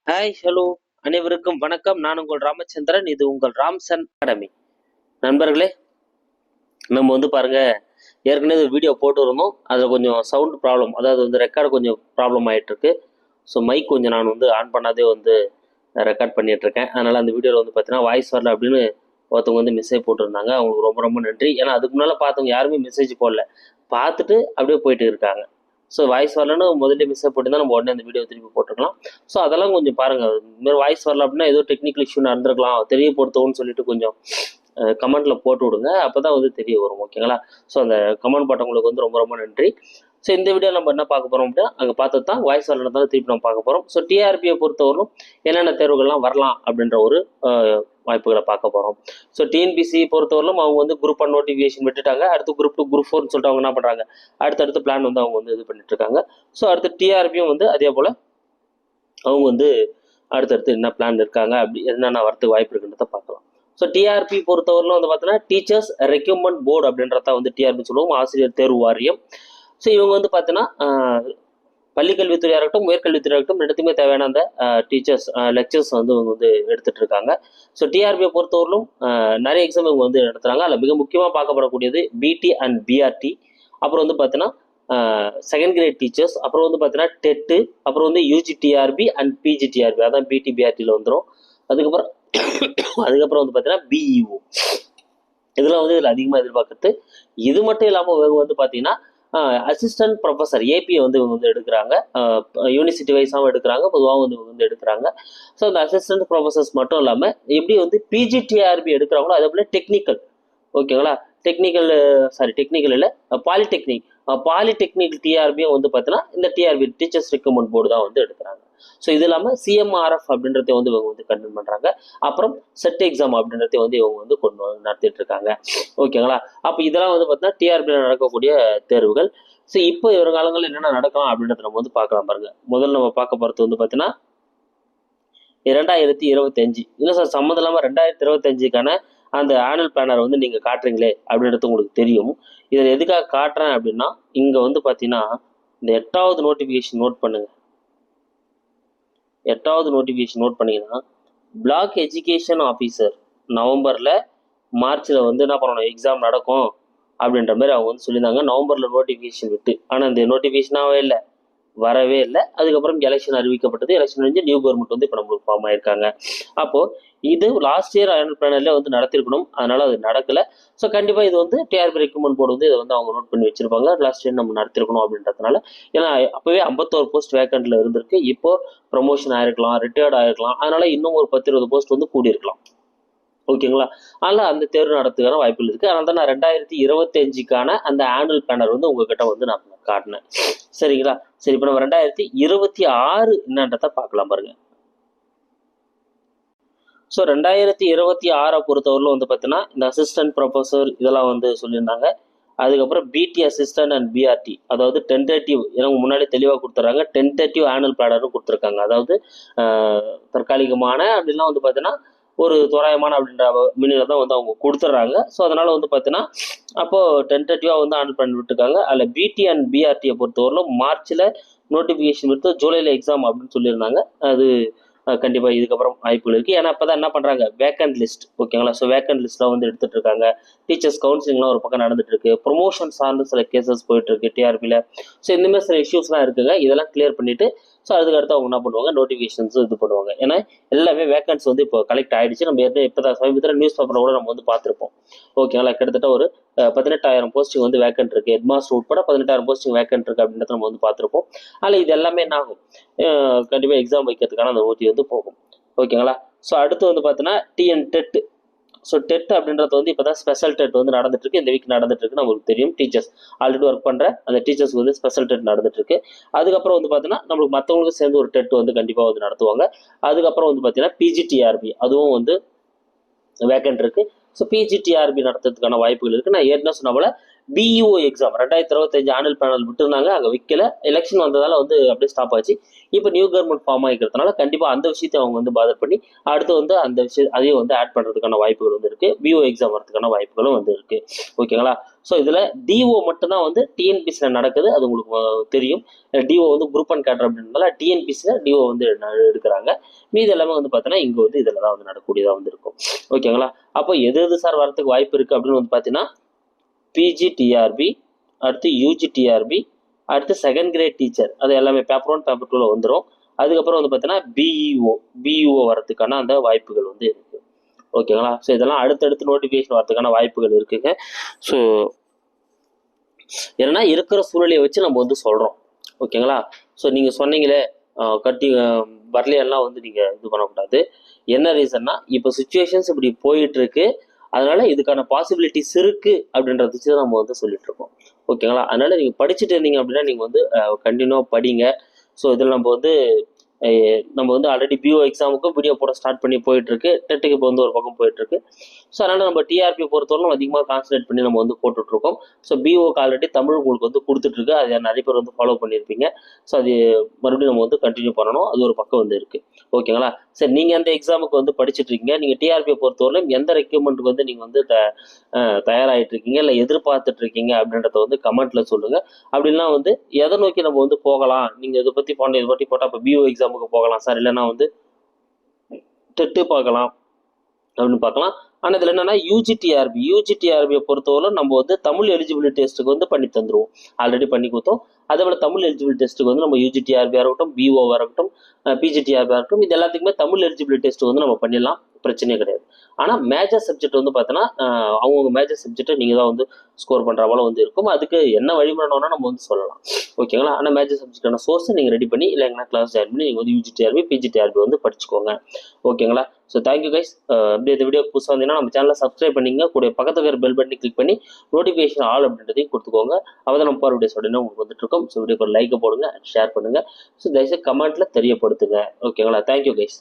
Hi hello அனைவருக்கும் வணக்கம். நான் உங்கள் ராமச்சந்திரன். இது உங்கள் ராம்சன் அகாடமி. நண்பர்களே, நம்ம பாருங்க, ஏற்கனவே வீடியோ போட்டு இருந்தோம். அதில் கொஞ்சம் சவுண்ட் ப்ராப்ளம், அதாவது ரெக்கார்டு கொஞ்சம் ப்ராப்ளம் ஆகிட்டு இருக்கு. ஸோ மைக் கொஞ்சம் நான் ஆன் பண்ணாதே ரெக்கார்ட் பண்ணிட்டு இருக்கேன். அதனால அந்த வீடியோவில் பார்த்தீங்கன்னா வாய்ஸ் வரல அப்படின்னு ஒருத்தவங்க மெசேஜ் போட்டிருந்தாங்க. அவங்களுக்கு ரொம்ப ரொம்ப நன்றி. ஏன்னா அதுக்கு முன்னால் பார்த்தவங்க யாருமே மெசேஜ் போடல, பார்த்துட்டு அப்படியே போயிட்டு இருக்காங்க. ஸோ வாய்ஸ் வரலன்னு முதல்ல மெசேஜ் போட்டுருந்தா நம்ம உடனே அந்த வீடியோ திருப்பி போட்டுக்கலாம். ஸோ அதெல்லாம் கொஞ்சம் பாருங்கள். இதுமாதிரி வாய்ஸ் வரல அப்படின்னா ஏதோ டெக்னிக்கல் இஷ்யூ நடந்திருக்கலாம், தெரியப்படுத்தவும்னு சொல்லிட்டு கொஞ்சம் கமெண்ட்ல போட்டு விடுங்க. அப்போதான் தெரிய வரும். ஓகேங்களா? ஸோ அந்த கமெண்ட் போட்டவங்களுக்கு ரொம்ப ரொம்ப நன்றி. ஸோ இந்த வீடியோ நம்ம என்ன பார்க்க போகிறோம் அப்படின்னா, அங்கே பார்த்தது தான் வாய்ஸ் வரலனாலும் திருப்பி நம்ம பார்க்க போகிறோம். ஸோ டிஆர்பியை பொறுத்தவரைக்கும் என்னென்ன தேர்வுகள்லாம் வரலாம் அப்படின்ற ஒரு வாய்ப்புகளை பார்க்க போகிறோம். ஸோ டிஎன்பிசி பொறுத்தவரையிலும் அவங்க குரூப் 1 நோட்டிஃபிகேஷன் விட்டுட்டாங்க. அடுத்து குரூப் 2 குரூப் 4ன்னு சொல்லிட்டு அவங்க என்ன பண்ணுறாங்க, அடுத்தடுத்து பிளான் அவங்க இது பண்ணிட்டு இருக்காங்க. ஸோ அடுத்து டிஆர்பியும் அதே போல் அவங்க அடுத்தடுத்து என்ன பிளான் இருக்காங்க, அப்படி என்னென்ன வரத்துக்கு வாய்ப்பு இருக்குன்றத பார்க்கலாம். ஸோ டிஆர்பி பொறுத்தவரையிலும் பார்த்தீங்கன்னா டீச்சர்ஸ் ரெக்ரூட்மெண்ட் போர்டு அப்படின்றத டிஆர்பி சொல்லுவோம், ஆசிரியர் தேர்வு வாரியம். ஸோ இவங்க பார்த்தீங்கன்னா பள்ளிக்கல்வித்துறையாக இருக்கட்டும் உயர்கல்வித்துறையாக இருக்கட்டும் ரெண்டுத்துக்குமே தேவையான அந்த டீச்சர்ஸ் லெக்சர்ஸ் இவங்க எடுத்துட்டு இருக்காங்க. ஸோ டிஆர்பியை பொறுத்தவரையிலும் நிறைய எக்ஸாம் இவங்க நடத்துகிறாங்க. அதில் மிக முக்கியமாக பார்க்கப்படக்கூடியது பிடி அண்ட் பிஆர்டி. அப்புறம் பார்த்தீங்கன்னா செகண்ட் கிரேட் டீச்சர்ஸ். அப்புறம் பார்த்தீங்கன்னா டெட்டு. அப்புறம் யூஜிடிஆர்பி அண்ட் பிஜிடிஆர்பி, அதான் பிடி பிஆர்டியில் வந்துடும். அதுக்கப்புறம் பார்த்தீங்கன்னா பிஇஓ. இதெல்லாம் இதில் அதிகமாக எதிர்பார்க்கறது. இது மட்டும் இல்லாமல் இவங்க பார்த்தீங்கன்னா அசிஸ்டன்ட் ப்ரொஃபஸர் ஏபியை இவங்க எடுக்கிறாங்க. யூனிவர்சிட்டி வைஸாகவும் எடுக்கிறாங்க, பொதுவாக இவங்க எடுக்கிறாங்க. ஸோ அந்த அசிஸ்டன்ட் ப்ரொஃபஸர்ஸ் மட்டும் இல்லாமல் எப்படி பிஜிடிஆர்பி எடுக்கிறாங்களோ அதே போல் டெக்னிக்கல், ஓகேங்களா, டெக்னிக்கல் இல்லை பாலிடெக்னிக் டிஆர்பியும் பார்த்தீங்கன்னா இந்த டிஆர்பி டீச்சர்ஸ் ரெக்ரூட்மெண்ட் போர்டு தான் எடுக்கிறாங்க. ஸோ இது இல்லாமல் சிஎம்ஆர்எஃப் அப்படின்றத இவங்க கண்டக்ட் பண்ணுறாங்க. அப்புறம் செட் எக்ஸாம் அப்படின்றத இவங்க கொண்டு நடத்திட்டு இருக்காங்க. ஓகேங்களா? அப்போ இதெல்லாம் பார்த்தீங்கன்னா டிஆர்பியில் நடக்கக்கூடிய தேர்வுகள். ஸோ இப்போ காலங்களில் என்னென்ன நடக்கலாம் அப்படின்றத நம்ம பார்க்கலாம். பாருங்க, முதல்ல நம்ம பார்க்க போகிறது பார்த்தீங்கன்னா 2025. இல்லை சார், சம்மந்தம் இல்லாமல் 2025க்கான அந்த ஆனுவல் பிளானர் நீங்கள் காட்டுறீங்களே அப்படின்றது உங்களுக்கு தெரியும். இதில் எதுக்காக காட்டுறேன் அப்படின்னா, இங்கே பார்த்தீங்கன்னா இந்த 8வது நோட்டிஃபிகேஷன் நோட் பண்ணுங்க. 8வது நோட்டிஃபிகேஷன் நோட் பண்ணீங்கன்னா, பிளாக் எஜுகேஷன் ஆஃபீஸர் நவம்பரில் மார்ச்சில் என்ன பண்ணணும், எக்ஸாம் நடக்கும் அப்படின்ற மாதிரி அவங்க சொல்லியிருந்தாங்க. நவம்பரில் நோட்டிஃபிகேஷன் விட்டு, ஆனால் இந்த நோட்டிஃபிகேஷனாகவே இல்லை, வரவே இல்லை. அதுக்கப்புறம் எலெக்ஷன் அறிவிக்கப்பட்டது. எலெக்ஷன் வந்து நியூ கவர்மெண்ட் இப்போ நம்மளுக்கு ஃபார்ம் ஆயிருக்காங்க. அப்போது இது லாஸ்ட் இயர் ஆனுவல் பிளானர்ல நடத்திருக்கணும், அதனால அது நடக்கலை. ஸோ கண்டிப்பாக இது டிஆர்பி ரெக்ரூட்மெண்ட் போர்டு இதை அவங்க நோட் பண்ணி வச்சிருப்பாங்க. லாஸ்ட் இயர் நம்ம நடத்திருக்கணும் அப்படின்றதுனால. ஏன்னா அப்போவே 51 போஸ்ட் வேக்கண்ட்ல இருந்திருக்கு. இப்போ ப்ரொமோஷன் ஆயிருக்கலாம், ரிட்டையர்ட் ஆயிருக்கலாம். அதனால இன்னும் ஒரு 10-20 போஸ்ட் கூடியிருக்கலாம். ஓகேங்களா? அதனால் அந்த தேர்வு நடத்துக்கான வாய்ப்புகள் இருக்குது. அதனால தான் நான் 2025க்கான அந்த ஆனுவல் பிளானர் உங்ககிட்ட நான் காட்டினேன். சரிங்களா? சரி, இப்போ நம்ம 2026 என்னன்றதை பார்க்கலாம். பாருங்க. ஸோ 2026 பொறுத்தவரையிலும் பார்த்தீங்கன்னா இந்த அசிஸ்டன்ட் ப்ரொஃபஸர் இதெல்லாம் சொல்லியிருந்தாங்க. அதுக்கப்புறம் பிடி அசிஸ்டன்ட் அண்ட் பிஆர்டி, அதாவது டென்டேட்டிவ், எனக்கு முன்னாடி தெளிவாக கொடுத்துட்றாங்க. டென்டேட்டிவ் ஆனுவல் பிளானரும் கொடுத்துருக்காங்க. அதாவது தற்காலிகமான அப்படின்லாம் பார்த்தீங்கன்னா ஒரு தோராயமான அப்படின்ற மீனில் தான் அவங்க கொடுத்துட்றாங்க. ஸோ அதனால் பார்த்தீங்கன்னா அப்போது டென்டேட்டிவாக ஆனுவல் பிளான் விட்டுருக்காங்க. அதில் பிடி அண்ட் பிஆர்டியை பொறுத்தவரையிலும் மார்ச்சில் நோட்டிஃபிகேஷன் விட்டு ஜூலையில் எக்ஸாம் அப்படின்னு சொல்லியிருந்தாங்க. அது கண்டிப்பாக இதுக்கப்புறம் வாய்ப்புகள் இருக்குது. ஏன்னா இப்போ தான் என்ன பண்ணுறாங்க, வேக்கண்ட் லிஸ்ட், ஓகேங்களா? ஸோ வேக்கண்ட் லிஸ்ட்லாம் எடுத்துகிட்டு இருக்காங்க. டீச்சர்ஸ் கவுன்சிலிங்லாம் ஒரு பக்கம் நடந்துட்டு இருக்கு. ப்ரொமோஷன் சார்ந்து சில கேசஸ் போயிட்டு இருக்கு டிஆர்பியில். ஸோ இந்தமாதிரி சில இஷ்யூஸ்லாம் இருக்குங்க. இதெல்லாம் கிளியர் பண்ணிட்டு ஸோ அதுக்கடுத்து அவங்க என்ன பண்ணுவாங்க, நோட்டிஃபிகேஷன்ஸ் இது பண்ணுவாங்க. ஏன்னா எல்லாமே வேக்கன்ஸ் இப்போ கலெக்ட் ஆகிடுச்சு. நம்ம இப்போ தான் சமீபத்தில் நியூஸ் பேப்பரில் கூட நம்ம பார்த்துருப்போம். ஓகேங்களா? கிட்டத்தட்ட ஒரு 18,000 போஸ்டிங் வேக்கண்ட் இருக்குது. ஹெட் மாஸ்டர் உட்பட 18,000 போஸ்டிங் வேக்கண்ட் இருக்குது அப்படின்றத நம்ம பார்த்துருப்போம். அதில் இது எல்லாமே என்ன ஆகும், கண்டிப்பாக எக்ஸாம் வைக்கிறதுக்கான அந்த ஓட்டி போகும். ஓகேங்களா? ஸோ அடுத்து பார்த்தீங்கன்னா டிஎன் டெட். ஸோ டெட் அப்படின்றது இப்போ தான் ஸ்பெஷல் டெட் நடந்துட்டு இருக்கு. இந்த வீக் நடந்துட்டு இருக்கு, நம்மளுக்கு தெரியும். டீச்சர்ஸ் ஆல்ரெடி ஒர்க் பண்ணுற அந்த டீச்சர்ஸ்க்கு ஸ்பெஷல் டெட் நடந்துட்டு இருக்கு. அதுக்கப்புறம் பார்த்தீங்கன்னா நம்மளுக்கு மற்றவங்களுக்கு சேர்ந்து ஒரு டெட் கண்டிப்பாக நடத்துவாங்க. அதுக்கப்புறம் பார்த்தீங்கன்னா பிஜிடிஆர்பி, அதுவும் வேக்கண்ட் இருக்கு. ஸோ பிஜிடிஆர்பி நடத்துறதுக்கான வாய்ப்புகள் இருக்குது. நான் ஏற்கனவே சொன்ன போல பிஇஓ எக்ஸாம் 2025 ஆனுவல் பேனல் விட்டுருந்தாங்க, அங்கே வைக்கல. எலெக்ஷன் வந்ததால வந்து அப்படியே ஸ்டாப் ஆச்சு. இப்போ நியூ கவர்மெண்ட் ஃபார்ம் ஆகிக்கிறதுனால கண்டிப்பாக அந்த விஷயத்தை அவங்க வந்து பாதர் பண்ணி அடுத்து வந்து அந்த விஷயம் அதையும் வந்து ஆட் பண்ணுறதுக்கான வாய்ப்புகள் வந்து இருக்குது. பிஓ எக்ஸாம் வரதுக்கான வாய்ப்புகளும் வந்து இருக்குது. ஓகேங்களா? ஸோ இதில் டிஓ மட்டும்தான் வந்து டிஎன்பிசியில் நடக்குது, அது உங்களுக்கு தெரியும். டிஓ வந்து குரூப் அண்ட் கேடர் அப்படின்றதால டிஎன்பிசியில் டிஓ வந்து எடுக்கிறாங்க. மீது எல்லாமே வந்து பார்த்தீங்கன்னா இங்கே வந்து இதில் தான் வந்து நடக்கூடியதாக வந்து இருக்கும். ஓகேங்களா? அப்போ எது சார் வரதுக்கு வாய்ப்பு இருக்குது அப்படின்னு வந்து பார்த்தீங்கன்னா பிஜிடிஆர்பி, அடுத்து யூஜிடிஆர்பி, அடுத்து செகண்ட் கிரேட் டீச்சர், அது எல்லாமே பேப்பர் 1 பேப்பர் 2ல வந்துடும். அதுக்கப்புறம் வந்து பார்த்தீங்கன்னா பிஇஓ வரதுக்கான அந்த வாய்ப்புகள் வந்து இருக்குது. ஓகேங்களா? ஸோ இதெல்லாம் அடுத்தடுத்து நோட்டிஃபிகேஷன் வரதுக்கான வாய்ப்புகள் இருக்குங்க. ஸோ ஏன்னா இருக்கிற சூழ்நிலையை வச்சு நம்ம வந்து சொல்கிறோம். ஓகேங்களா? ஸோ நீங்கள் சொன்னீங்களே கட்டி வரலையெல்லாம் வந்து நீங்கள் இது பண்ணக்கூடாது. என்ன ரீசன்னா இப்போ சுச்சுவேஷன்ஸ் இப்படி போயிட்டு இருக்கு, அதனால இதுக்கான பாசிபிலிட்டிஸ் இருக்கு அப்படின்றத வச்சு தான் நம்ம வந்து சொல்லிட்டு இருக்கோம். ஓகேங்களா? அதனால நீங்க படிச்சுட்டு இருந்தீங்க அப்படின்னா நீங்க வந்து கண்டினியூவா படிங்க. ஸோ இதில் நம்ம வந்து ஆல்ரெடி பிஓ எக்ஸாமுக்கும் வீடியோ போட ஸ்டார்ட் பண்ணி போயிட்டு இருக்கு. டெட்டுக்கு இப்போ வந்து ஒரு பக்கம் போயிட்டு இருக்கு. ஸோ அதனால நம்ம டிஆர்பி பொறுத்தவரைக்கும் அதிகமாக கான்சன்ட்ரேட் பண்ணி நம்ம வந்து போட்டுட்டு இருக்கோம். ஸோ பிஓக்கு ஆல்ரெடி தமிழ் உங்களுக்கு வந்து கொடுத்துட்டு இருக்கு, அதை நிறைய பேர் வந்து ஃபாலோ பண்ணியிருப்பீங்க. ஸோ அது மறுபடியும் நம்ம வந்து கண்டினியூ பண்ணணும், அது ஒரு பக்கம் வந்து இருக்கு. ஓகேங்களா? சரி, நீங்க எந்த எக்ஸாமுக்கு வந்து படிச்சுட்டு இருக்கீங்க, நீங்க டிஆர்பியை பொறுத்தவரையிலும் எந்த ரெக்யூப்மெண்ட்டுக்கு வந்து நீங்க வந்து தயாராகிட்டு இருக்கீங்க இல்லை எதிர்பார்த்துட்டு இருக்கீங்க அப்படின்றத வந்து கமெண்ட்ல சொல்லுங்க. அப்படின்னா வந்து எதை நோக்கி நம்ம வந்து போகலாம், நீங்க இதை பத்தி போட்டால் இப்போ பிஓ எக்ஸாமுக்கு போகலாம் சார், இல்லைன்னா வந்து டெட்டு பார்க்கலாம் அப்படின்னு பார்க்கலாம். ஆனால் இதில் என்னன்னா யூஜிடிஆர்பியை பொறுத்தவரை நம்ம வந்து தமிழ் எலிஜிபிலிட்டி டெஸ்ட்டுக்கு வந்து பண்ணி தந்துருவோம், ஆல்ரெடி பண்ணி கொடுத்தோம். அதே போல் தமிழ் எலிஜிபிலிட்டி டெஸ்ட்டுக்கு வந்து நம்ம யூஜிடிஆர்பியாக இருக்கட்டும், பிஓவாக இருக்கட்டும், பிஜிடிஆர்பியாக இருக்கட்டும், இது எல்லாத்துக்குமே தமிழ் எலிஜிபிலிட்டி டெஸ்ட் வந்து நம்ம பண்ணிடலாம், பிரச்சனையே கிடையாது. ஆனால் மேஜர் சப்ஜெக்ட் வந்து பார்த்தோன்னா அவங்கவுங்க மேஜர் சப்ஜெக்டை நீங்கள் தான் வந்து ஸ்கோர் பண்ணுற போல வந்து இருக்கும். அதுக்கு என்ன வழிமுறைனா நம்ம வந்து சொல்லலாம். ஓகேங்களா? ஆனால் மேஜர் சப்ஜெக்டான சோர்ஸை நீங்கள் ரெடி பண்ணி இல்லை எங்கன்னா கிளாஸ் ஜாயின் பண்ணி நீங்கள் வந்து யூஜிடிஆர்பி பிஜிடிஆர்பி வந்து படிச்சுக்கோங்க. ஓகேங்களா? So thank you guys. அப்படியே இந்த வீடியோ புதுசாக வந்தீங்கன்னா நம்ம சேனலை சப்ஸ்கிரைப் பண்ணிங்க, கூட பக்கத்தில் இருக்கிற பெல் பட்டனை கிளிக் பண்ணி நோட்டிஃபிகேஷன் ஆல் அப்படின்றதையும் கொடுத்துக்கோங்க. அப்போ தான் நம்ம போகிற வீடியோஸ் உடனே உங்களுக்கு வந்துட்டு இருக்கோம். ஸோ வீடியோக்கு ஒரு லைக்கை போடுங்க, ஷேர் பண்ணுங்கள். ஸோ தயவுசெய்து கமெண்ட்டில் தெரியப்படுத்துங்க. ஓகேங்களா? Thank you guys.